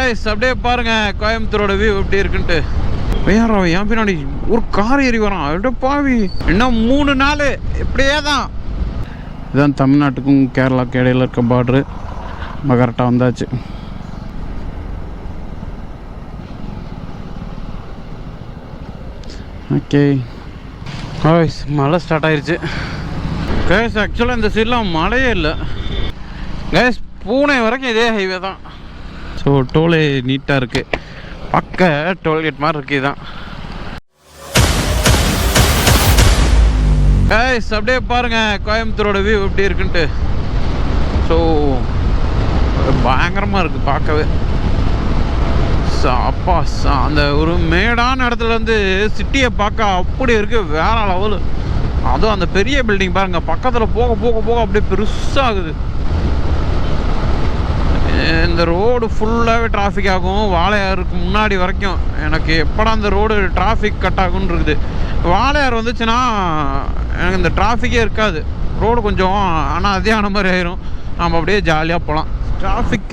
Guys அப்படியே பாருங்க கோயம்புத்தூரோட view எப்படி இருக்குன்ட்டு. வேற என் பின்னாடி ஒரு கார் ஏறி வரான். அப்படியே பாவி இன்னும் 3 நாள் இப்படியே தான். இதுதான் தமிழ்நாட்டுக்கும் கேரளாவுக்கு இடையில இருக்க பார்டரு. நம்ம கரெக்டாக வந்தாச்சு. ஓகே கைஸ் மழை ஸ்டார்ட் ஆயிடுச்சு. கைஸ் ஆக்சுவலாக இந்த சைட்லாம் மழையே இல்லை கைஸ். பூனே வரைக்கும் இதே ஹைவே தான். ஸோ டோலே நீட்டாக இருக்குது. பக்க டோல்கேட் மாதிரி இருக்குது. இதுதான் கைஸ் அப்படியே பாருங்கள் கோயம்புத்தூரோட வியூ எப்படி இருக்குன்ட்டு. ஸோ பயங்கரமாக இருக்குது பார்க்கவே. அப்பா அந்த ஒரு மேடான இடத்துலேருந்து சிட்டியை பார்க்க அப்படி இருக்குது, வேற லெவலு. அதுவும் அந்த பெரிய பில்டிங் பாருங்கள், பக்கத்தில் போக போக போக அப்படியே பெருசாகுது. இந்த ரோடு ஃபுல்லாகவே டிராஃபிக் ஆகும். வாளையாருக்கு முன்னாடி வரைக்கும் எனக்கு எப்படா அந்த ரோடு டிராஃபிக் கட் ஆகும்னு இருக்குது. வாளையார் வந்துச்சுன்னா எனக்கு இந்த டிராஃபிக்கே இருக்காது. ரோடு கொஞ்சம் ஆனால் அதிகமான மாதிரி ஆயிரும். நம்ம அப்படியே ஜாலியாக போகலாம். டிராஃபிக்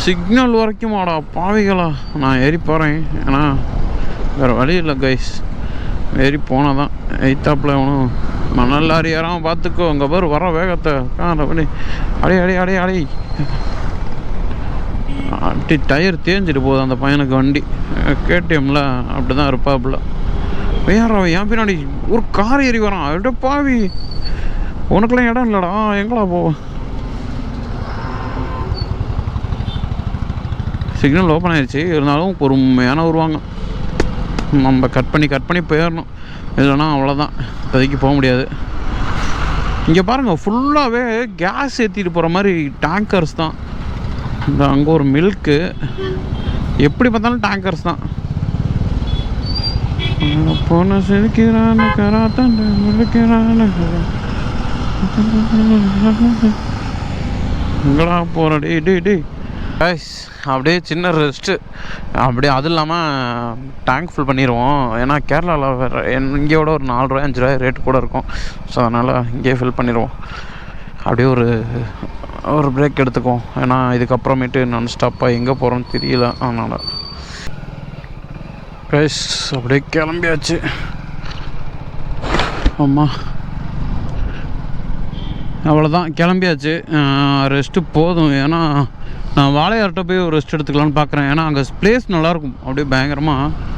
சிக்னல் வரைக்கும் ஆடா பாவிகளா. நான் ஏறி போகிறேன், ஏன்னா வேறு வழி இல்லை கைஸ். ஏறி போனால் தான். எய்த்தாப்பில் எவனும் மணல் லாரி யாராவும் பார்த்துக்கோ. அங்கே பேர் வர வேகத்தை அப்படி அடி அடி அடி அடி அப்படி டயர் தேஞ்சிட்டு போகுது அந்த பையனுக்கு வண்டி. கேடிஎம்ல அப்படி தான் இருப்பாப்புல. வேற என் பின்னாடி ஒரு கார் ஏறி வரான். அப்படியே பாவி உனக்குலாம் இடம் இல்லைடா, எங்களா போவோம். சிக்னல் ஓப்பன் ஆயிடுச்சு, இருந்தாலும் பொறுமையான வருவாங்க. நம்ம கட் பண்ணி போயிடணும், இல்லைன்னா அவ்வளோதான், இப்போதைக்கு போக முடியாது. இங்கே பாருங்கள் ஃபுல்லாகவே கேஸ் ஏற்றிட்டு போகிற மாதிரி டேங்கர்ஸ் தான். இந்த அங்கே ஒரு மில்க்கு, எப்படி பார்த்தாலும் டேங்கர்ஸ் தான். போன சிரிக்கிறான கராத்தான் எங்கடா போகிற டே கைஸ். அப்படியே சின்ன ரெஸ்ட்டு அப்படியே. அது இல்லாமல் டேங்க் ஃபில் பண்ணிடுவோம். ஏன்னா கேரளாவில் வேறு இங்கேயோட ஒரு 4 ரூபாய் 5 ரூபாய் ரேட்டு கூட இருக்கும். ஸோ அதனால் இங்கேயே ஃபில் பண்ணிடுவோம். அப்படியே ஒரு பிரேக் எடுத்துக்குவோம். ஏன்னா இதுக்கப்புறமேட்டு நான் ஸ்டாப்பாக எங்கே போகிறோன்னு தெரியல. அதனால் கைஸ் அப்படியே கிளம்பியாச்சு. ஆமாம் அவ்வளோதான், கிளம்பியாச்சு. ரெஸ்ட்டு போதும். ஏன்னா நான் வாளையார்கிட்ட போய் ஒரு ரெஸ்ட் எடுத்துக்கலான்னு பார்க்குறேன். ஏன்னா அங்கே பிளேஸ் நல்லாயிருக்கும் அப்படியே பயங்கரமாக.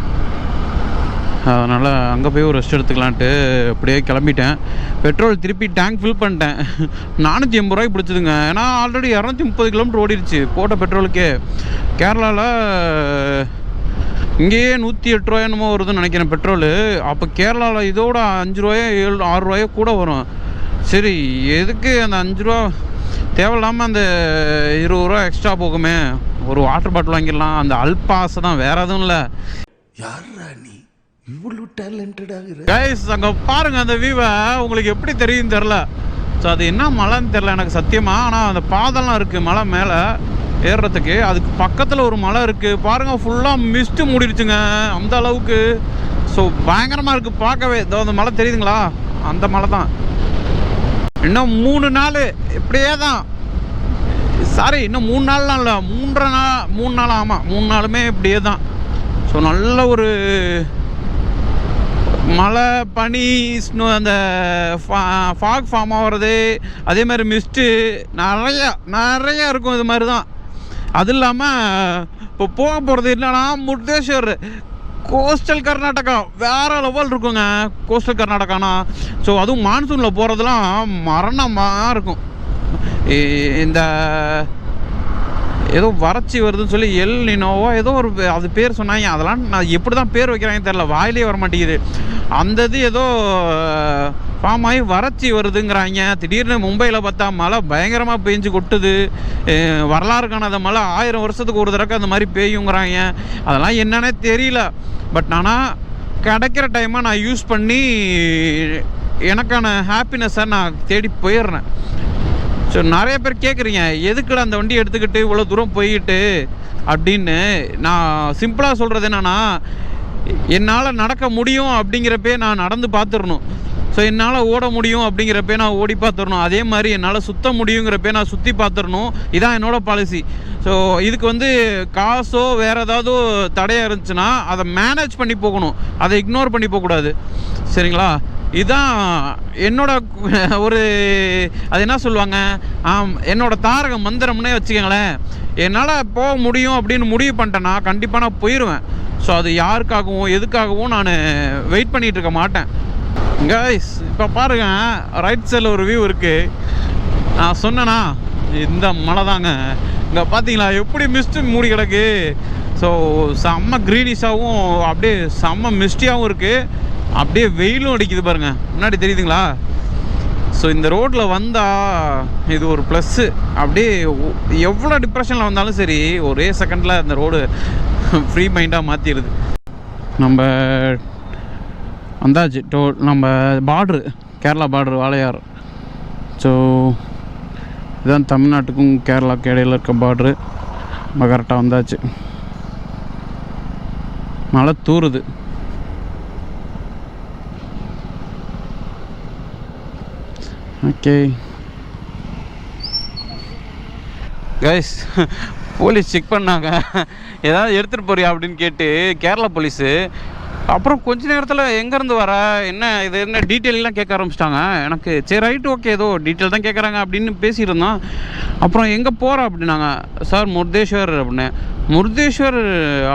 அதனால் அங்கே போய் ஒரு ரெஸ்ட் எடுத்துக்கலான்ட்டு அப்படியே கிளம்பிட்டேன். பெட்ரோல் திருப்பி டேங்க் ஃபில் பண்ணிட்டேன். 480 ரூபாய்க்கு பிடிச்சதுங்க. ஏன்னா ஆல்ரெடி 230 கிலோமீட்டர் ஓடிடுச்சு போட்ட பெட்ரோலுக்கே. கேரளாவில் இங்கேயே 108 ரூபாய் என்னமோ வருதுன்னு நினைக்கிறேன் பெட்ரோலு. அப்போ கேரளாவில் இதோட 5 ரூபாயோ 6 ரூபாயோ கூட வரும். சரி எதுக்கு அந்த 5 ரூபா தேவையில்லாமல் அந்த 20 ரூபா எக்ஸ்ட்ரா போகுமே, ஒரு வாட்டர் பாட்டில் வாங்கிடலாம். அந்த அல்பாசை தான், வேறு எதுவும் இல்லை. யாரா நீ இவ்வளோ டேலண்டடாக கைஸ் அங்கே பாருங்கள் அந்த வியூவை. உங்களுக்கு எப்படி தெரியும் தெரில. ஸோ அது என்ன மலைன்னு தெரில எனக்கு சத்தியமாக. ஆனால் அந்த பாதெல்லாம் இருக்குது மலை மேலே ஏறுறதுக்கு. அதுக்கு பக்கத்தில் ஒரு மலை இருக்குது பாருங்கள், ஃபுல்லாக மிஸ்ட்டு மூடிடுச்சுங்க அந்த அளவுக்கு. ஸோ பயங்கரமாக இருக்குது பார்க்கவே. இதோ அந்த மலை தெரியுதுங்களா, அந்த மலை தான். இன்னும் 3 நாள் இப்படியே தான். சாரி இன்னும் 3 நாள்லாம் இல்லை, 3 நாள். ஆமாம் 3 நாளுமே இப்படியே தான். ஸோ நல்ல ஒரு மழை பனி ஸ்னோ, அந்த ஃபாக் ஃபார்ம் ஆகிறது, அதே மாதிரி மிஸ்ட்டு நிறையா இருக்கும். இது மாதிரி தான். அது இல்லாமல் இப்போ போக போகிறது என்னன்னா முருடேஸ்வர், கோஸ்டல் கர்நாடகா வேறு லெவல் இருக்குங்க கோஸ்டல் கர்நாடகானா. ஸோ அதுவும் மான்சூனில் போகிறதுலாம் மரணமாக இருக்கும். இந்த ஏதோ வறட்சி வருதுன்னு சொல்லி எல் நினோவோ ஏதோ ஒரு அது பேர் சொன்னாங்க. அதெல்லாம் நான் எப்படி தான் பேர் வைக்கிறாங்கன்னு தெரில, வாயிலே வர மாட்டேங்குது. அந்த இது ஏதோ ஃபார்ம் ஆகி வறட்சி வருதுங்கிறாங்க. திடீர்னு மும்பையில் பார்த்தா மழை பயங்கரமாக பெஞ்சு கொட்டுது. வரலாறு காணாத மழை 1000 வருஷத்துக்கு ஒரு தடவை அந்த மாதிரி பெய்யுங்கிறாங்க. அதெல்லாம் என்னன்னே தெரியல. பட் ஆனால் கிடைக்கிற டைமாக நான் யூஸ் பண்ணி எனக்கான ஹாப்பினஸ்ஸை நான் தேடி போயிடுறேன். ஸோ நிறைய பேர் கேட்குறீங்க எதுக்குடா அந்த வண்டியை எடுத்துக்கிட்டு இவ்வளோ தூரம் போய்கிட்டு அப்படின்னு. நான் சிம்பிளாக சொல்கிறது என்னென்னா, என்னால் நடக்க முடியும் அப்படிங்கிறப்பே நான் நடந்து பார்த்துடணும். ஸோ என்னால் ஓட முடியும் அப்படிங்கிறப்ப நான் ஓடி பார்த்துடணும். அதே மாதிரி என்னால் சுற்ற முடியுங்கிறப்ப நான் சுற்றி பார்த்துடணும். இதான் என்னோடய பாலிசி. ஸோ இதுக்கு வந்து காசோ வேறு ஏதாவது தடையாக இருந்துச்சுன்னா அதை மேனேஜ் பண்ணி போகணும், அதை இக்னோர் பண்ணி போகக்கூடாது. சரிங்களா? இதுதான் என்னோட ஒரு அது என்ன சொல்லுவாங்க, என்னோட தாரக மந்திரம்னே வச்சுக்கோங்களேன். என்னால் போக முடியும் அப்படின்னு முடிவு பண்ணிட்டேன்னா கண்டிப்பாக நான் போயிடுவேன். ஸோ அது யாருக்காகவும் எதுக்காகவும் நான் வெயிட் பண்ணிகிட்டு இருக்க மாட்டேன். கைஸ் இப்போ பாருங்கள், ரைட் சைடில் ஒரு வியூ இருக்குது. நான் சொன்னேன்னா இந்த மலை தாங்க. இங்கே பார்த்தீங்களா எப்படி மிஸ்ட்டு மூடி கிடக்கு. ஸோ செம்ம க்ரீனிஷாகவும் அப்படியே செம்ம மிஸ்டியாகவும் இருக்குது. அப்படியே வெயிலும் அடிக்குது பாருங்கள், முன்னாடி தெரியுதுங்களா? ஸோ இந்த ரோட்டில் வந்தால் இது ஒரு ப்ளஸ்ஸு. அப்படியே எவ்வளோ டிப்ரெஷனில் வந்தாலும் சரி ஒரே செகண்டில் அந்த ரோடு ஃப்ரீ மைண்டாக மாற்றிடுது. நம்ம வந்தாச்சு நம்ம பார்ட்ரு, கேரளா பார்ட்ரு வாளையார். ஸோ இதுதான் தமிழ்நாட்டுக்கும் கேரளாவுக்கு இடையில் இருக்க பார்ட்ரு. நம்ம கரெக்டாக வந்தாச்சு. மழை தூறுது. ஓகே கைஸ், போலீஸ் செக் பண்ணாங்க, ஏதாவது எடுத்துகிட்டு போறியா அப்படின்னு கேட்டு, கேரளா போலீஸு. அப்புறம் கொஞ்ச நேரத்தில் எங்கேருந்து வர, என்ன இது, என்ன டீட்டெயிலாம் கேட்க ஆரம்பிச்சிட்டாங்க. எனக்கு சரி ரைட்டு ஓகே, ஏதோ டீட்டெயில் தான் கேட்குறாங்க அப்படின்னு பேசியிருந்தோம். அப்புறம் எங்கே போகிற அப்படின்னாங்க. சார் முருதேஸ்வர் அப்படின்னு. முருதேஸ்வர்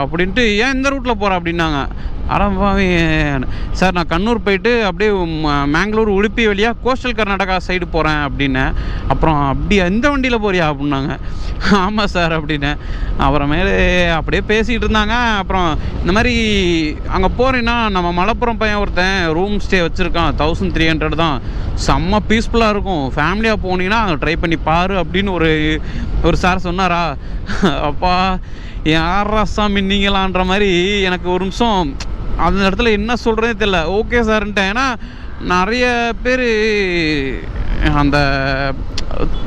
அப்படின்ட்டு ஏன் இந்த ரூட்டில் போகிற அப்படின்னாங்க. ஆரம்பமாகவே சார் நான் கண்ணூர் போயிட்டு அப்படியே மேங்களூர் உடுப்பி வழியாக கோஸ்டல் கர்நாடகா சைடு போகிறேன் அப்படின்னேன். அப்புறம் அப்படி இந்த வண்டியில் போறியா அப்படின்னாங்க. ஆமாம் சார் அப்படின்னேன். அப்புறமேலே அப்படியே பேசிகிட்டு இருந்தாங்க. அப்புறம் இந்த மாதிரி அங்கே போகிறேன்னா நம்ம மலப்புரம் பையன் ஒருத்தன் ரூம் ஸ்டே வச்சுருக்கான், 1300 தான், செம்ம பீஸ்ஃபுல்லாக இருக்கும், ஃபேமிலியாக போனீங்கன்னா அங்கே ட்ரை பண்ணி பாரு அப்படின்னு ஒரு சார் சொன்னாரா. அப்பா யாரா சாமி நீங்களான்ற மாதிரி எனக்கு ஒரு நிமிஷம் அந்த இடத்துல என்ன சொல்கிறதே தெரியல. ஓகே சார்ன்ட்டேன். ஏன்னா நிறைய பேர் அந்த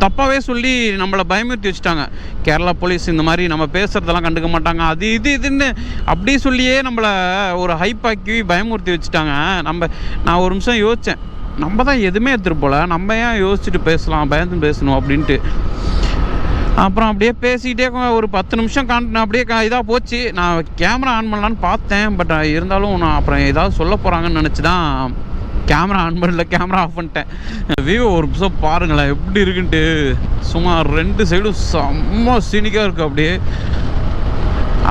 தப்பாகவே சொல்லி நம்மளை பயமுறுத்தி வச்சுட்டாங்க. கேரளா போலீஸ் இந்த மாதிரி நம்ம பேசுகிறதெல்லாம் கண்டுக்க மாட்டாங்க, அது இதுன்னு அப்படியே சொல்லியே நம்மளை ஒரு ஹைப்பாக்கி பயமுறுத்தி வச்சுட்டாங்க. நான் ஒரு நிமிஷம் யோசித்தேன், நம்ம தான் எதுவுமே எடுத்துகிட்டு போகல, நம்ம ஏன் யோசிச்சுட்டு பேசலாம், பயந்து பேசணும் அப்படின்ட்டு. அப்புறம் அப்படியே பேசிக்கிட்டே ஒரு 10 நிமிஷம் அப்படியே இதாக போச்சு. நான் கேமரா ஆன் பண்ணலான்னு பார்த்தேன், பட் இருந்தாலும் நான் அப்புறம் ஏதாவது சொல்ல போகிறாங்கன்னு நினச்சி தான் கேமரா ஆன் பண்ணல, கேமரா ஆஃப் பண்ணிட்டேன். வியூ ஒரு நிமிஷம் பாருங்களேன் எப்படி இருக்குன்ட்டு. சுமார் 2 சைடும் செம்ம சீனிக்காக இருக்குது. அப்படியே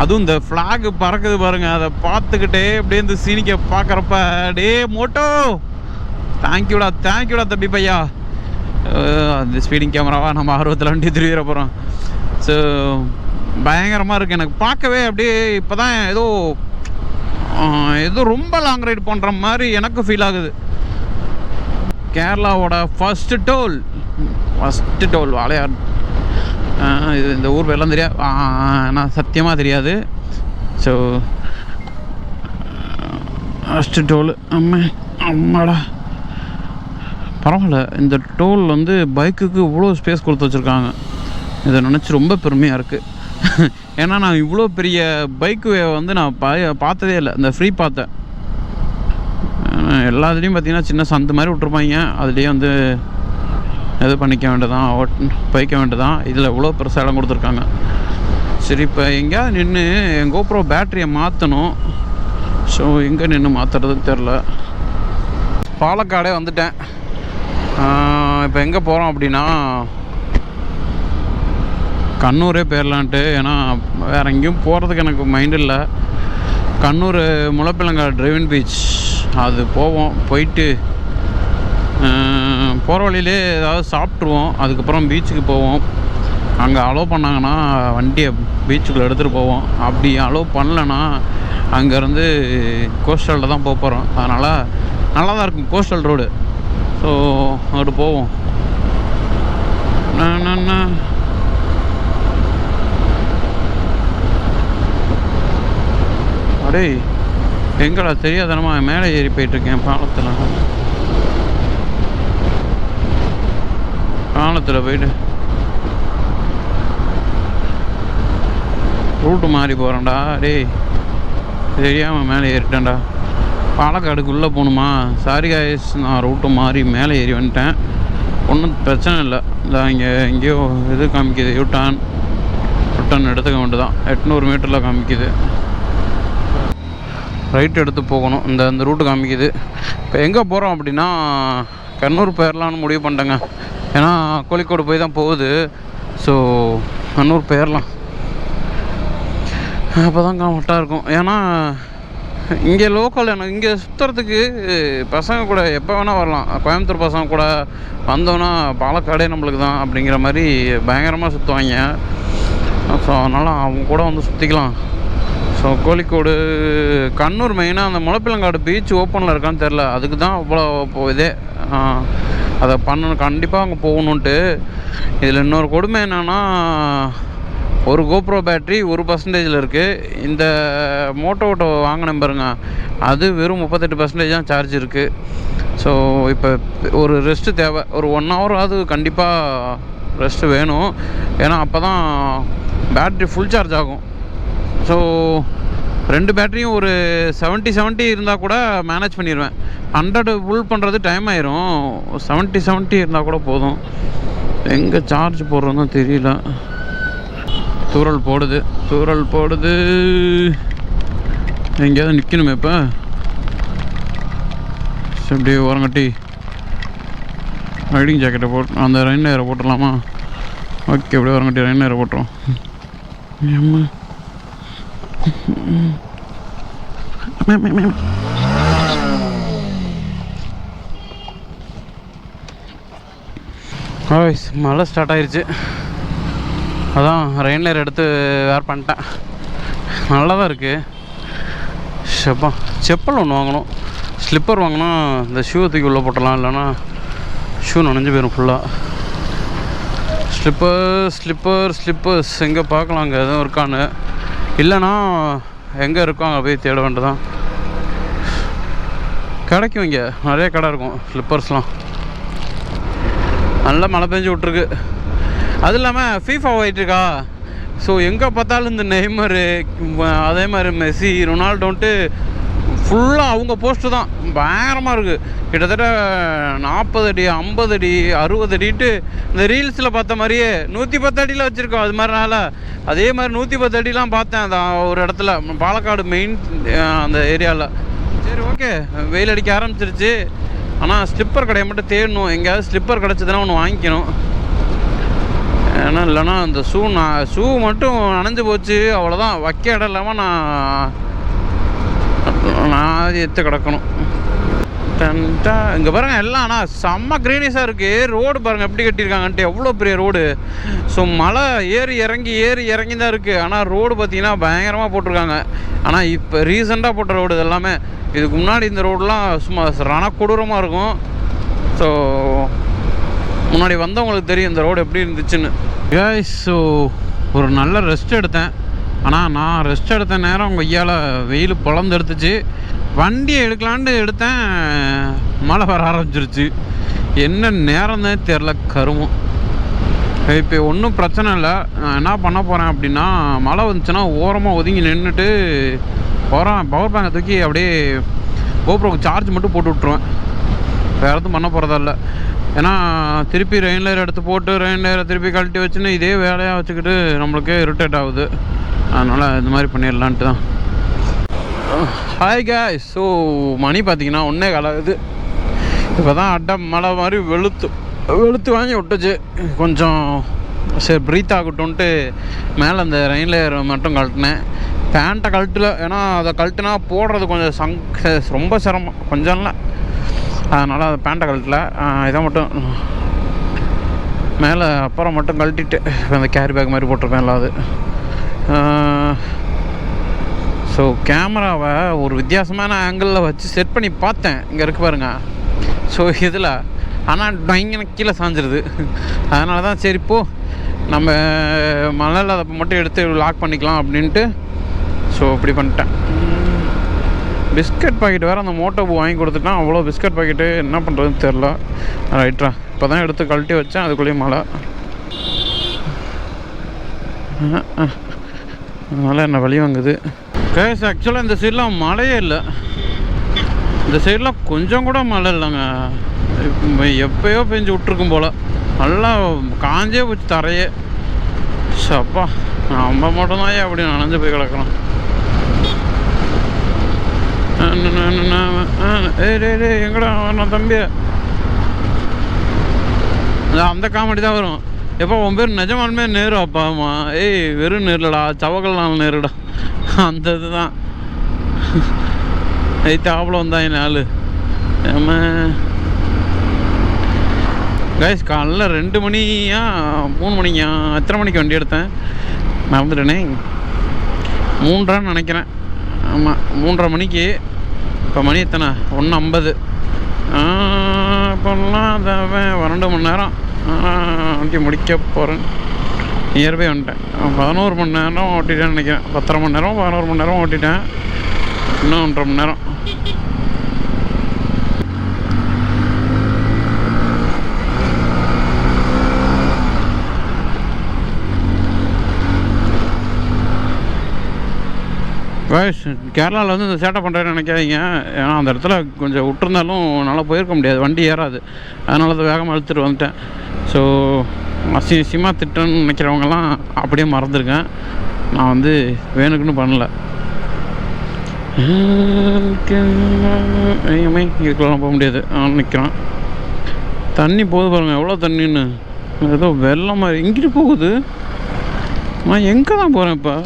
அதுவும் இந்த ஃப்ளாக் பறக்குது பாருங்கள், அதை பார்த்துக்கிட்டே அப்படியே இந்த சீனிக்கை பார்க்குறப்ப டே மோட்டோ தேங்க்யூடா தம்பி பையா. அந்த ஸ்பீடிங் கேமராவா நம்ம ஆர்வத்தில் வண்டி திருவிற போகிறோம். ஸோ பயங்கரமாக இருக்குது எனக்கு பார்க்கவே. அப்படியே இப்போ தான் ஏதோ ரொம்ப லாங் ரைடு பண்ணுற மாதிரி எனக்கு ஃபீல் ஆகுது. கேரளாவோட ஃபஸ்ட்டு டோல் வாளையார். இது இந்த ஊர் வெள்ளம் தெரியாது, ஆனால் சத்தியமாக தெரியாது. ஸோ ஃபஸ்ட்டு டோல் அம்மாடா பரவாயில்ல. இந்த டோல் வந்து பைக்குக்கு இவ்வளோ ஸ்பேஸ் கொடுத்து வச்சுருக்காங்க. இதை நினச்சி ரொம்ப பெருமையாக இருக்குது. ஏன்னா நான் இவ்வளோ பெரிய பைக்கு வந்து நான் பார்த்ததே இல்லை. இந்த ஃப்ரீ பார்த்தேன், எல்லாத்துலேயும் பார்த்திங்கன்னா சின்ன சந்து மாதிரி விட்ருப்பாங்க, அதுலேயே வந்து இது பண்ணிக்க வேண்டியதான், பைக்க வேண்டியதான். இதில் இவ்வளோ பெருசாக இடம் கொடுத்துருக்காங்க. சரி இப்போ எங்கேயாவது நின்று என் கோப்ரோ பேட்டரியை மாற்றணும். ஸோ எங்கே நின்று மாற்றுறதுன்னு தெரில. பாலக்காடே வந்துட்டேன். இப்போ எங்கே போகிறோம் அப்படின்னா கண்ணூரே போயிடலான்ட்டு. ஏன்னா வேறு எங்கேயும் போகிறதுக்கு எனக்கு மைண்ட் இல்லை. கண்ணூர் முளப்பிலங்காடு டிரைவிங் பீச் அது போவோம். போயிட்டு போகிற வழியிலே ஏதாவது சாப்பிட்ருவோம். அதுக்கப்புறம் பீச்சுக்கு போவோம். அங்கே அலோவ் பண்ணாங்கன்னா வண்டியை பீச்சுக்குள்ளே எடுத்துகிட்டு போவோம். அப்படி அலோவ் பண்ணலைன்னா அங்கேருந்து கோஸ்டலில் தான் போக போகிறோம். அதனால் நல்லா தான் இருக்கும் கோஸ்டல் ரோடு. ஸோ அங்கிட்டு போவோம். அடே எங்கடா தெரியாதனமா மேலே ஏறி போயிட்டுருக்கேன் பாலத்தில் போயிட்டு ரூட்டு மாறி போகிறேன்டா. டேய் தெரியாமல் மேலே ஏறிட்டேன்டா. பாலக்காடுக்குள்ளே போகணுமா? சாரி காய்ஸ், நான் ரூட்டு மாறி மேலே ஏறி வந்துட்டேன். ஒன்றும் பிரச்சனை இல்லை. இல்லை இங்கே எங்கேயோ இது காமிக்குது, யூட்டான் எடுத்துக்க வேண்டியதான். 800 மீட்டரில் காமிக்குது. ரைட் எடுத்து போகணும். இந்த ரூட்டு காமிக்குது. இப்போ எங்கே போகிறோம் அப்படின்னா கண்ணூர் போயிடலான்னு முடிவு பண்ணிட்டேங்க. ஏன்னா கோழிக்கோடு போய் தான் போகுது. ஸோ கண்ணூர் போயிடலாம், அப்போ தான் கரெக்டாக இருக்கும். ஏன்னா இங்கே லோக்கல் எனக்கு இங்கே சுற்றுறதுக்கு பசங்க கூட எப்போ வேணால் வரலாம். கோயம்புத்தூர் பசங்க கூட வந்தோன்னா பாலக்காடே நம்மளுக்கு தான் அப்படிங்கிற மாதிரி பயங்கரமாக சுற்றுவாங்க. ஸோ அதனால் அவங்க கூட வந்து சுற்றிக்கலாம். ஸோ கோழிக்கோடு கண்ணூர் மெயினாக அந்த முளப்பிலங்காடு பீச் ஓப்பனில் இருக்கான்னு தெரில. அதுக்கு தான் அவ்வளோ இதே அதை பண்ணணும், கண்டிப்பாக அங்கே போகணுன்ட்டு. இதில் இன்னொரு கொடுமை என்னென்னா, ஒரு கோப்ரோ பேட்ரி 1% இருக்குது. இந்த மோட்டோ வாங்கினேன் பாருங்க, அது வெறும் 38% தான் சார்ஜ் இருக்குது. ஸோ இப்போ ஒரு ரெஸ்ட்டு தேவை. ஒரு 1 ஹவராவது கண்டிப்பாக ரெஸ்ட்டு வேணும். ஏன்னா அப்போ தான் பேட்ரி ஃபுல் சார்ஜ் ஆகும். ஸோ 2 பேட்டரியும் ஒரு 70 இருந்தால் கூட மேனேஜ் பண்ணிடுவேன். 100 ஃபுல் பண்ணுறது டைம் ஆயிரும். 70 இருந்தால் கூட போதும். எங்கே சார்ஜ் போடுறதுன்னு தெரியல. தூரல் போடுது. எங்கேயாவது நிற்கணுமே இப்போ. அப்படியே ஓரங்கட்டி ரைடிங் ஜாக்கெட்டை போட்டு அந்த ரெயின் ஏரை போட்டுடலாமா? ஓகே, அப்படியே ஓரங்கட்டி ரெயின் ஏரை போட்டுரும். மழை ஸ்டார்ட் ஆயிடுச்சு. அதான் ரெயின்லேர் எடுத்து வேர் பண்ணிட்டேன். நல்லா தான் இருக்குது. செப்பல் ஒன்று வாங்கணும், ஸ்லிப்பர் வாங்கினா இந்த ஷூ தூக்கி உள்ளே போட்டலாம். இல்லைன்னா ஷூ நனைஞ்சு போயிடும் ஃபுல்லாக. ஸ்லிப்பர்ஸ் எங்கே பார்க்கலாம், அங்கே எதுவும் இருக்கான்னு. இல்லைன்னா எங்கே இருக்கோ அங்கே போய் தேட வேண்டியதான். கிடைக்கும், இங்கே நிறைய கடை இருக்கும் ஸ்லிப்பர்ஸ்லாம். நல்லா மழை பெஞ்சு விட்ருக்கு. அது இல்லாமல் ஃபீஃபா போயிட்டுருக்கா. ஸோ எங்கே பார்த்தாலும் இந்த நெய்மரு, அதே மாதிரி மெஸ்ஸி, ரொனால்டோன்ட்டு ஃபுல்லாக அவங்க போஸ்ட்டு தான் பயங்கரமாக இருக்குது. கிட்டத்தட்ட 40 அடி 50 அடி 60 அடிட்டு இந்த ரீல்ஸில் பார்த்த மாதிரியே 110 அடியில் வச்சுருக்கோம். அது மாதிரினால அதே மாதிரி 110 அடிலாம் பார்த்தேன் அந்த ஒரு இடத்துல, பாலக்காடு மெயின் அந்த ஏரியாவில். சரி, ஓகே, வெயில் அடிக்க ஆரம்பிச்சிருச்சு. ஆனால் ஸ்லிப்பர் கடையை மட்டும் தேடணும். எங்கேயாவது ஸ்லிப்பர் கிடச்சதுன்னா ஒன்று வாங்கிக்கணும். ஏன்னா இல்லைன்னா இந்த ஷூ மட்டும் நனைஞ்சு போச்சு, அவ்வளோதான். வைக்க இடம் இல்லாமல் நான் எடுத்து கிடக்கணும். இங்கே பாருங்கள் எல்லாம். ஆனால் செம்ம க்ரீனிஷாக இருக்குது. ரோடு பாருங்கள் எப்படி கட்டியிருக்காங்கன்ட்டு, எவ்வளோ பெரிய ரோடு. ஸோ மலை ஏறி இறங்கி தான் இருக்குது. ஆனால் ரோடு பார்த்திங்கன்னா பயங்கரமாக போட்டிருக்காங்க. ஆனால் இப்போ ரீசெண்டாக போட்ட ரோடு இது எல்லாமே. இதுக்கு முன்னாடி இந்த ரோடெலாம் சும்மா ரணக்கொடூரமாக இருக்கும். ஸோ முன்னாடி வந்தவங்களுக்கு தெரியும் இந்த ரோடு எப்படி இருந்துச்சுன்னு. கைஸ், ஸோ ஒரு நல்ல ரெஸ்ட் எடுத்தேன். ஆனால் நான் ரெஸ்ட் எடுத்த நேரம் கொய்யால் வெயில் பொழந்து எடுத்துச்சு. வண்டியை எடுக்கலான்ட்டு எடுத்தேன், மழை வர ஆரம்பிச்சிருச்சு. என்ன நேரம் தான் தெரில, கருமம். இப்போ ஒன்றும் பிரச்சனை இல்லை. நான் என்ன பண்ண போகிறேன் அப்படின்னா, மழை வந்துச்சுன்னா ஓரமாக ஒதுங்கி நின்றுட்டு போகிறேன். பவர் பேங்கை தூக்கி அப்படியே கோப்ரோக்கு சார்ஜ் மட்டும் போட்டு விட்ருவேன். வேறு எதுவும் பண்ண போகிறதா இல்லை. ஏன்னா திருப்பி ரெயின் லேயர் எடுத்து போட்டு ரெயின் லேயரை திருப்பி கழட்டி வச்சுன்னு இதே வேலையாக வச்சுக்கிட்டு நம்மளுக்கே இரிட்டேட் ஆகுது. அதனால் இந்த மாதிரி பண்ணிடலான்ட்டு தான். ஹாய் காய்ஸ், ஸோ மணி பார்த்திங்கன்னா 1:15 ஆகுது. இப்போ தான் அட்டை மழை மாதிரி வெளுத்து வாங்கி விட்டுச்சு. கொஞ்சம் சரி ப்ரீத் ஆகட்டும்ன்ட்டு மேலே அந்த ரெயின் லேயர் மட்டும் கழட்டினேன். பேண்ட்டை கழட்டல, ஏன்னா அதை கழட்டினா போடுறது கொஞ்சம் ரொம்ப சிரமம், கொஞ்சம் இல்லை. அதனால் அதை பேண்ட்டை கழட்டல. இதை மட்டும் மேலே அப்புறம் மட்டும் கழட்டிட்டு அந்த கேரி பேக் மாதிரி போட்டிருப்பேன் இல்லாது. ஸோ கேமராவை ஒரு வித்தியாசமான ஆங்கிளில் வச்சு செட் பண்ணி பார்த்தேன். இங்கே இருக்கு பாருங்க. ஸோ இதில் ஆனால் பயங்கர கீழே சாஞ்சிருது. அதனால தான் சரி இப்போ நம்ம மழையில் அதை மட்டும் எடுத்து லாக் பண்ணிக்கலாம் அப்படின்ட்டு ஸோ இப்படி பண்ணிட்டேன். பிஸ்கட் பாக்கெட் வேறு அந்த மோட்டோ வாங்கி கொடுத்துட்டான். அவ்வளோ பிஸ்கட் பாக்கெட்டு என்ன பண்ணுறதுன்னு தெரில. ரைட்டா இப்போ தான் எடுத்து கழட்டி வச்சேன். அதுக்குள்ளேயும் மழை. அதனால் என்ன வழி வாங்குது. கேஸ் ஆக்சுவலாக இந்த சைட்லாம் மழையே இல்லை. இந்த சைடெலாம் கொஞ்சம் கூட மழை இல்லைங்க. எப்பயோ பெஞ்சு விட்ருக்கும் போல். நல்லா காஞ்சே போச்சு தரையே. சப்பா நம்ம மட்டும்தான் அப்படி நனைஞ்சு போய் கிடக்கலாம். எங்கடா வரணும் தம்பி? அந்த காமெடி தான் வரும். எப்போ உன் பேர் நிஜமாலுமே நேரு அப்பா அம்மா? ஏய் வெறும் நேருலடா, சவகல்நாள் நேருடா. அந்த இதுதான் தாப்பில் வந்தான் என் ஆள். நம்ம கைஸ் காலைல 2 மணியா 3 மணியா எத்தனை மணிக்கு வண்டி எடுத்தேன் மறந்துட்டேனே. 3:30 நினைக்கிறேன். ஆமாம் 3:30 மணிக்கு. இப்போ மணி எத்தனை? 1:50. இப்போலாம் அந்த 12 மணி நேரம் வண்டி முடிக்க போகிறேன். நியர்பை வந்துட்டேன். 11 மணி நேரம் ஓட்டிட்டேன்னு நினைக்கிறேன். 10 மணி நேரம் 11 மணி நேரம் ஓட்டிட்டேன். இன்னும் 1.5 மணி நேரம். கேரளாவில் வந்து இந்த சேட்டை பண்ணுறேன்னு நினைக்காதீங்க. ஏன்னா அந்த இடத்துல கொஞ்சம் விட்டுருந்தாலும் நல்லா போயிருக்க முடியாது, வண்டி ஏறாது. அதனால தான் வேகமாக இழுத்துட்டு வந்துட்டேன். ஸோ அசிங்கமாக திட்டன்னு நினைக்கிறவங்கலாம் அப்படியே மறந்துருக்கேன். நான் வந்து வேணுக்குன்னு பண்ணலை. இதுக்கெல்லாம் போக முடியாது. நிற்கிறான். தண்ணி போகுது பாருங்கள், எவ்வளோ தண்ணின்னு. ஏதோ வெள்ளம் மாதிரி இங்கிட்டு போகுது. நான் எங்கே தான் போகிறேன் இப்போ?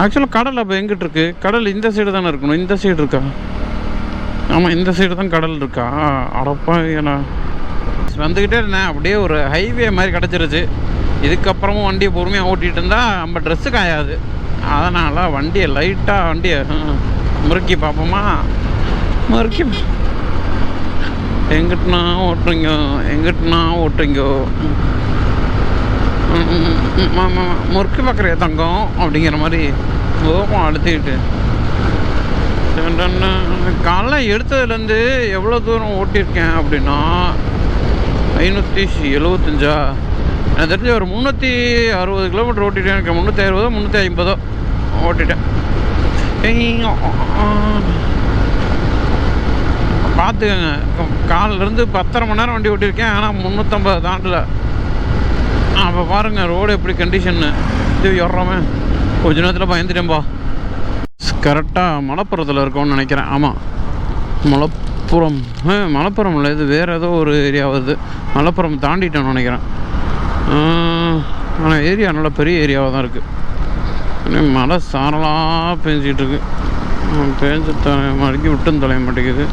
ஆக்சுவலாக கடல் அப்போ எங்கிட்டு இருக்கு? கடல் இந்த சைடு தானே இருக்கணும். இந்த சைடு இருக்கா? ஆமாம் இந்த சைடு தான் கடல் இருக்கா? அடப்பா ஏன்னா வந்துக்கிட்டே இருந்தேன். அப்படியே ஒரு ஹைவே மாதிரி கிடச்சிருச்சு. இதுக்கப்புறமும் வண்டியை பொறுமையாக ஓட்டிகிட்டு இருந்தால் நம்ம ட்ரெஸ்ஸு காயாது. அதனால் வண்டியை லைட்டாக வண்டியை முறுக்கி பார்ப்போமா? முறுக்கி எங்கிட்டனா ஓட்டுறீங்கோ முறுக்கி பார்க்குறிய தங்கம் அப்படிங்கிற மாதிரி கோபம் அழுத்திக்கிட்டு. காலைல எடுத்ததுலேருந்து எவ்வளோ தூரம் ஓட்டியிருக்கேன் அப்படின்னா 575. எனக்கு தெரிஞ்சு ஒரு 360 கிலோமீட்டர் ஓட்டிட்டேன். எனக்கு 360 350 ஓட்டிட்டேன். பார்த்துக்கங்க, காலிலேருந்து 10.5 மணி நேரம் வண்டி ஓட்டியிருக்கேன். ஆனால் 350 தாண்டல. அப்போ பாருங்கள் ரோடு எப்படி கண்டிஷன்னு. இது ஏறுறோமே கொஞ்ச நேரத்தில் பயந்துட்டேன்பா. கரெக்டாக மலப்புறத்தில் இருக்கோன்னு நினைக்கிறேன். ஆமாம் மலப்புறம். மலப்புறம் இல்லை, இது வேறு ஏதோ ஒரு ஏரியா வருது. மலப்புறம் தாண்டிட்டோன்னு நினைக்கிறேன். ஆனால் ஏரியா நல்லா பெரிய ஏரியாவாக தான் இருக்குது. மழை சாரலாக பெஞ்சிகிட்ருக்கு. பேஞ்சு மறுக்கி விட்டுன்னு தொலைய மாட்டேங்குது.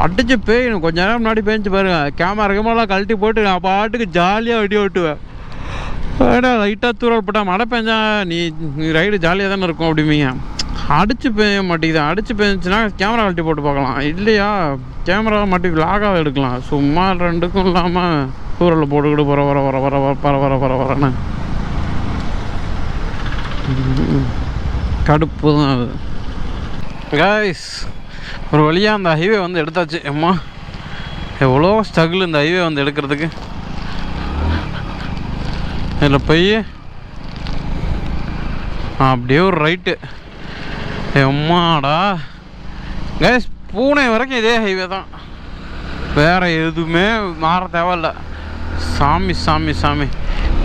அடிச்சு பேயணும். கொஞ்ச நேரம் முன்னாடி பேஞ்சு பாருங்க. கேமராலாம் கழட்டி போட்டு நான் பாட்டுக்கு ஜாலியாக வண்டி ஓட்டுவேன். ஏடா லைட்டாக தூரல் போட்டால் மழை பெஞ்சா நீ ரைடு ஜாலியாக தானே இருக்கும் அப்படிமீங்க. அடிச்சு பெய்ய மாட்டேங்குது. அடிச்சு பெஞ்சுன்னா கேமரா கழட்டி போட்டு பார்க்கலாம். இல்லையா கேமரா மாட்டி லாகாக எடுக்கலாம். சும்மா 2க்கும் இல்லாமல் தூரலில் போட்டுக்கிட்டு வரன்னு கடுப்பு தான் அது. கைஸ் ஒரு வழியாக அந்த ஹைவே வந்து எடுத்தாச்சு. அம்மா எவ்வளோ ஸ்ட்ரகிள் இந்த ஹைவே வந்து எடுக்கிறதுக்கு. இதில் போய் அப்படியே ஒரு ரைட்டு. அம்மாடா கைஸ், பூனே வரைக்கும் இதே ஹைவே தான். வேறு எதுவுமே மாற தேவையில்லை. சாமி சாமி சாமி.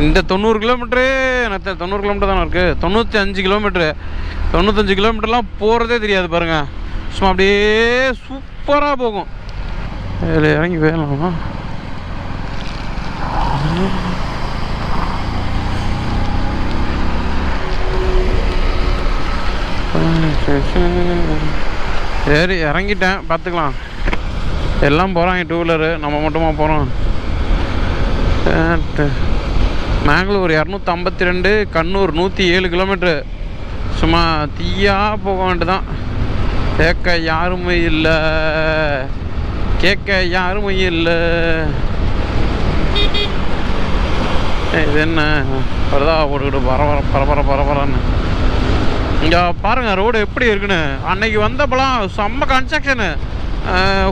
இந்த 90 கிலோமீட்டரு எனக்கு 90 கிலோமீட்டர் தானே இருக்குது. 95 கிலோமீட்ரு. 95 கிலோமீட்டர்லாம் போகிறதே தெரியாது பாருங்கள். சும்மா அப்படியே சூப்பராக போகும். இதில் இறங்கி போயிடலாமா? சரி இறங்கிட்டேன், பார்த்துக்கலாம். எல்லாம் போகிறாங்க 2 வீலரு, நம்ம மட்டுமா போகிறோம். மேங்களூர் 252, கண்ணூர் 107 கிலோமீட்ரு. சும்மா தீயாக போக வேண்டியதான். கேட்க யாருமே இல்லை, கேட்க யாருமே இல்லை. இது என்ன பரதா போட்டுக்கிட்டு பரபரன்னு. இங்கே பாருங்கள் ரோடு எப்படி இருக்குன்னு. அன்னைக்கு வந்தப்பெல்லாம் செம்ம கன்ஸ்ட்ரக்ஷனு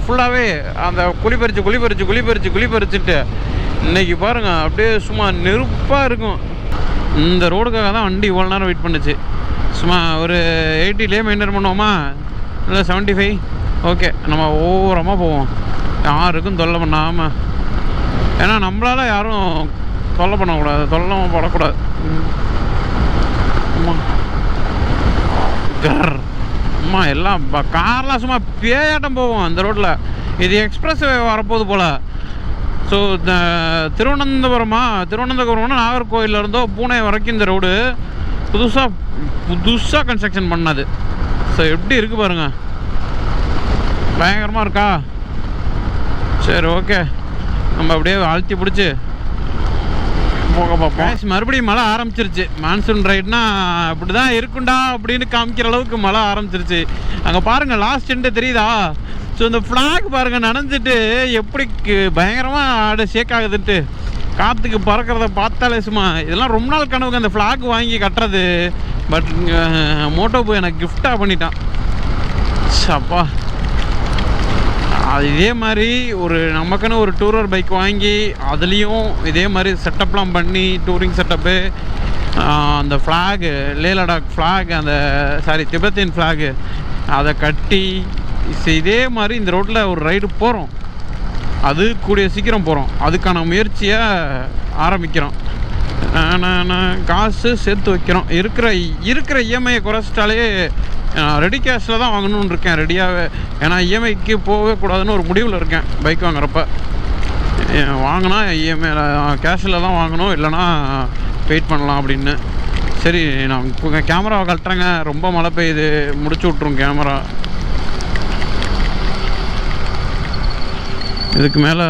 ஃபுல்லாகவே. அந்த குழிப்பறிச்சுட்டு இன்றைக்கி பாருங்கள் அப்படியே சும்மா நெருப்பாக இருக்கும். இந்த ரோடுக்காக தான் வண்டி இவ்வளோ நேரம் வெயிட் பண்ணுச்சு. சும்மா ஒரு 80லேயே மெயின்டைன் பண்ணுவோமா, இல்லை 75. ஓகே, நம்ம ஓரமாக போவோம், யாருக்கும் தொல்லை பண்ணாமல். ஏன்னா நம்மளால் யாரும் தொல்லை பண்ணக்கூடாது, தொல்லை படக்கூடாது. அம்மா எல்லாம் கார்லாம் சும்மா பேயாட்டம் போவோம் அந்த ரோட்டில். இது எக்ஸ்பிரஸ் வே வரப்போகுது போல். ஸோ திருவனந்தபுரம்னா நாகர்கோவிலேருந்தோ பூனே வரைக்கும் இந்த ரோடு புதுசாக கன்ஸ்ட்ரக்ஷன் பண்ணது. ஸோ எப்படி இருக்குது பாருங்கள், பயங்கரமாக இருக்கா? சரி, ஓகே, நம்ம அப்படியே அழுத்தி பிடிச்சி போக பார்ப்போம். மறுபடியும் மழை ஆரம்பிச்சிருச்சு. மான்சூன் ரைட்னா அப்படி தான் இருக்குண்டா அப்படின்னு காமிக்கிற அளவுக்கு மழை ஆரம்பிச்சிருச்சு. அங்கே பாருங்கள், லாஸ்ட் எண்டு தெரியுதா? ஸோ இந்த ஃப்ளாக் பாருங்கள் நனைஞ்சிட்டு எப்படி பயங்கரமாக ஆடு ஷேக் ஆகுதுன்ட்டு, காற்றுக்கு பறக்கிறத பார்த்தாலே சும்மா. இதெல்லாம் ரொம்ப நாள் கனவுங்க அந்த ஃப்ளாக் வாங்கி கட்டுறது. பட் மோட்டோபோ எனக்கு கிஃப்டாக பண்ணிட்டான். அப்பா, அது இதே மாதிரி நமக்குன்னு ஒரு டூரர் பைக் வாங்கி அதுலேயும் இதே மாதிரி செட்டப்லாம் பண்ணி, டூரிங் செட்டப்பு, அந்த ஃப்ளாகு, லே லடாக் ஃப்ளாக், அந்த திபெத்தியன் ஃப்ளாகு அதை கட்டி இதே மாதிரி இந்த ரோட்டில் ஒரு ரைடு போகிறோம். அது கூடிய சீக்கிரம் போகிறோம், அதுக்கான முயற்சியை ஆரம்பிக்கிறோம். நான் காசு சேர்த்து வைக்கிறோம். இருக்கிற இஎம்ஐயை குறைச்சிட்டாலே ரெடி கேஷில் தான் வாங்கணுன்னு இருக்கேன், ரெடியாகவே. ஏன்னா இஎம்ஐக்கு போகவே கூடாதுன்னு ஒரு முடிவில் இருக்கேன். பைக் வாங்குறப்ப வாங்கினா இஎம்ஐ கேஷில் தான் வாங்கணும், இல்லைனா வெயிட் பண்ணலாம் அப்படின்னு. சரி, நான் இப்போ கேமராவை கழட்டுறேங்க, ரொம்ப மழை பெய்யுது, முடிச்சு விட்ருங்க கேமரா. இதுக்கு மேலே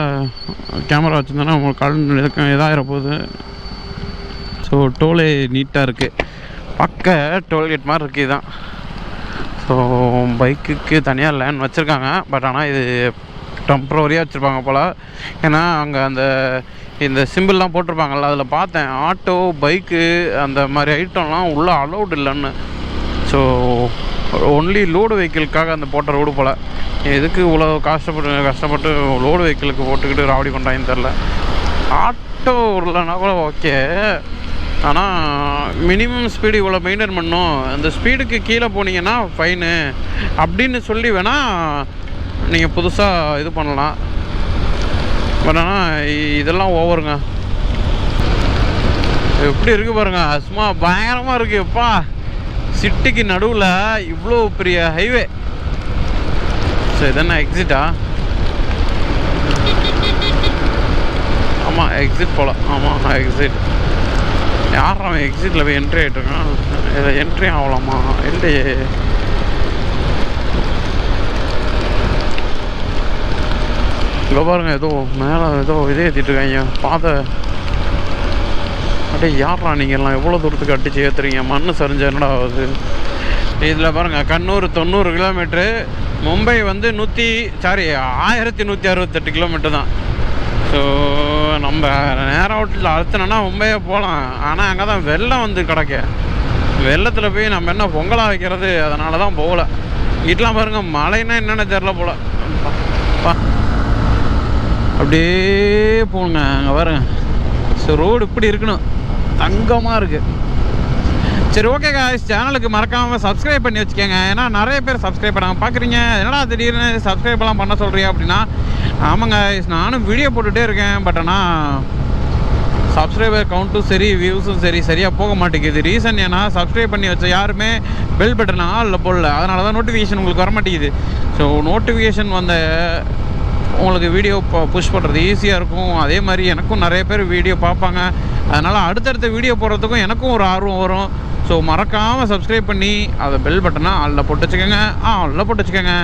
கேமரா வச்சுருந்தோன்னா உங்களுக்கு இதாகிற போகுது. ஸோ டோலே நீட்டாக இருக்குது, பக்க டோல்கேட் மாதிரி இருக்குது. இதுதான். ஸோ பைக்குக்கு தனியாக லேன் வச்சுருக்காங்க. பட் ஆனால் இது டெம்ப்ரவரியாக வச்சுருப்பாங்க போல். ஏன்னா அங்கே இந்த சிம்பிள்லாம் போட்டிருப்பாங்கள்ல, அதில் பார்த்தேன் ஆட்டோ, பைக்கு அந்த மாதிரி ஐட்டம்லாம் உள்ளே அலௌடு இல்லைன்னு. ஸோ ஒன்லி லோடு வெஹிக்கிளுக்காக அந்த போட்ட ரோடு போல். எதுக்கு இவ்வளோ கஷ்டப்பட்டு லோடு வெஹிக்கிளுக்கு போட்டுக்கிட்டு ராவடி பண்ணுறாங்கன்னு தெரில. ஆட்டோ இல்லைன்னா கூட ஓகே, ஆனால் மினிமம் ஸ்பீடு இவ்வளோ மெயின்டைன் பண்ணணும், அந்த ஸ்பீடுக்கு கீழே போனீங்கன்னா ஃபைனு அப்படின்னு சொல்லி வேணால் நீங்கள் புதுசாக இது பண்ணலாம். பட் ஆனால் இதெல்லாம் ஓவருங்க. எப்படி இருக்குது பாருங்கள், சும்மா பயங்கரமாக இருக்குது. எப்பா, சிட்டிக்கு நடுவில் இவ்வளோ பெரிய ஹைவே. ஸோ இதென்ன எக்ஸிட்டா? ஆமாம், எக்ஸிட் போல். ஆமாம், எக்ஸிட். யார் அவன் எக்ஸிட்டில் போய் என்ட்ரி ஆகிட்ருக்கான்? இதில் என்ட்ரி ஆகலாமா? இல்லையே. இங்கே பாருங்கள், ஏதோ மேலே ஏதோ இதே ஏற்றிட்டுருக்காங்க பாதை. அப்படியே யாரா நீங்கள்லாம் எவ்வளோ தூரத்துக்கு அடித்து ஏற்றுறீங்க? மண் சரிஞ்ச என்னடா ஆகுது? இதில் பாருங்கள், கண்ணூர் 90 கிலோமீட்ரு, மும்பை வந்து 1168 கிலோமீட்டர் தான். ஸோ நம்ம நேரம் அவுட்டில் அழுத்தினோன்னா மும்பையே போகலாம். ஆனால் அங்கே தான் வெள்ளம் வந்து கிடக்க. வெள்ளத்தில் போய் நம்ம என்ன பொங்கலாக வைக்கிறது? அதனால தான் போகலை. வீட்டெலாம் பாருங்கள், மழைன்னா என்னென்ன தெரில போல். அப்படியே போங்க, அங்கே பாருங்க. ஸோ ரோடு இப்படி இருக்கணும், தங்கமாக இருக்குது. சரி, ஓகே காய்ஸ், சேனலுக்கு மறக்காமல் சப்ஸ்கிரைப் பண்ணி வச்சுக்கோங்க. ஏன்னா நிறைய பேர் சப்ஸ்கிரைப் பண்ணாமல் பார்க்குறீங்க. என்னடா திடீர்னு சப்ஸ்கிரைப்லாம் பண்ண சொல்கிறீங்க அப்படின்னா, ஆமாங்க காய்ஸ், நானும் வீடியோ போட்டுகிட்டே இருக்கேன். பட் ஆனால் சப்ஸ்கிரைபர் கவுண்ட்டும் சரி, வியூஸும் சரி சரியாக போக மாட்டேங்குது. ரீசன் ஏன்னா, சப்ஸ்கிரைப் பண்ணி வச்ச யாருமே பெல் பட்டனா இல்லை போடல. அதனால தான் நோட்டிஃபிகேஷன் உங்களுக்கு வர மாட்டேங்குது. ஸோ நோட்டிஃபிகேஷன் வந்த உங்களுக்கு வீடியோ புஷ் பண்ணுறது ஈஸியாக இருக்கும். அதே மாதிரி எனக்கும் நிறைய பேர் வீடியோ பார்ப்பாங்க. அதனால் அடுத்தடுத்த வீடியோ போடுறதுக்கும் எனக்கும் ஒரு ஆர்வம் வரும். ஸோ மறக்காமல் சப்ஸ்கிரைப் பண்ணி அதை பெல் பட்டனா அதில் போட்டு வச்சுக்கோங்க. அதில் போட்டு வச்சுக்கோங்க.